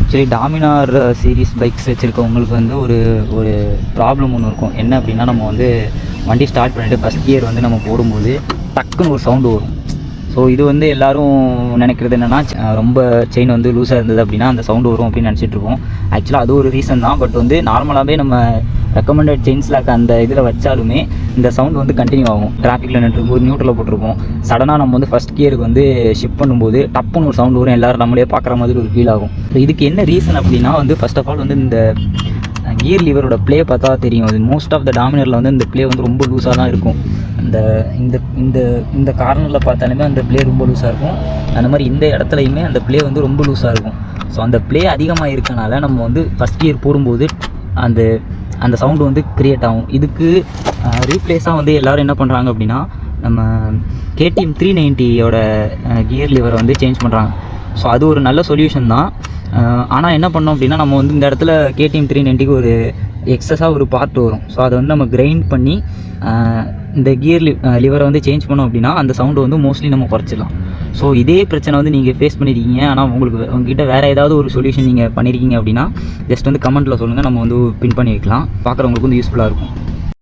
Actually Dominar series bikes வச்சுருக்கவங்களுக்கு வந்து ஒரு problem ஒன்று இருக்கும். என்ன அப்படின்னா, நம்ம வந்து வண்டி ஸ்டார்ட் பண்ணிவிட்டு ஃபஸ்ட் கியர் வந்து நம்ம போடும்போது டக்குன்னு ஒரு சவுண்டு வரும். ஸோ இது வந்து எல்லோரும் நினைக்கிறது என்னென்னா, ரொம்ப செயின் வந்து லூஸாக இருந்தது அப்படின்னா அந்த சவுண்டு வரும் அப்படின்னு நினச்சிட்ருக்கோம். ஆக்சுவலாக அது ஒரு ரீசன் தான். பட் வந்து நார்மலாகவே நம்ம ரெக்கமெண்டட் செயின்ஸ் லாக் அந்த இதில் வச்சாலுமே இந்த சவுண்டு வந்து கண்டினியூ ஆகும். டிராஃபிக்கில் நின்றுருக்கும், நியூட்ரலில் போட்டிருப்போம், சடனாக நம்ம வந்து ஃபஸ்ட் கியருக்கு வந்து ஷிஃப்ட் பண்ணும்போது டப்புன்னு ஒரு சவுண்டு வரும். எல்லோரும் நம்மளே பார்க்குற மாதிரி ஒரு ஃபீல் ஆகும். ஸோ இதுக்கு என்ன ரீசன் அப்படின்னா வந்து ஃபர்ஸ்ட் ஆஃப் ஆல் வந்து இந்த கியர் லிவரோட ப்ளே பார்த்தா தெரியும். அது மோஸ்ட் ஆஃப் த டாமினரில் வந்து இந்த ப்ளே வந்து ரொம்ப லூஸாக தான் இருக்கும். இந்த இந்த இந்த கார்னரில் பார்த்தாலுமே அந்த ப்ளே ரொம்ப லூஸாக இருக்கும். அந்த மாதிரி இந்த இடத்துலையுமே அந்த ப்ளே வந்து ரொம்ப லூஸாக இருக்கும். ஸோ அந்த ப்ளே அதிகமாக இருக்கனால நம்ம வந்து ஃபஸ்ட் கியர் போடும்போது அந்த சவுண்டு வந்து க்ரியேட் ஆகும். இதுக்கு ரீப்ளேஸாக வந்து எல்லோரும் என்ன பண்ணுறாங்க அப்படின்னா, நம்ம KTM 390யோட கியர் லிவரை வந்து சேஞ்ச் பண்ணுறாங்க. ஸோ அது ஒரு நல்ல சொல்யூஷன் தான். ஆனால் என்ன பண்ணோம் அப்படின்னா, நம்ம வந்து இந்த இடத்துல KTM 390க்கு ஒரு எக்ஸஸாக ஒரு பார்ட் வரும். ஸோ அதை வந்து நம்ம கிரைண்ட் பண்ணி இந்த கியர் லிவரை வந்து சேஞ்ச் பண்ணோம் அப்படின்னா அந்த சவுண்டு வந்து மோஸ்ட்லி நம்ம குறைச்சிடலாம். ஸோ இதே பிரச்சனை வந்து நீங்கள் ஃபேஸ் பண்ணியிருக்கீங்க, ஆனால் உங்ககிட்ட வேறு ஏதாவது ஒரு சொல்யூஷன் நீங்கள் பண்ணியிருக்கீங்க அப்படின்னா ஜஸ்ட் வந்து கமெண்ட்டில் சொல்லுங்கள். நம்ம வந்து பின் பண்ணி வைக்கலாம். பார்க்குறவங்களுக்கு வந்து யூஸ்ஃபுல்லாக இருக்கும்.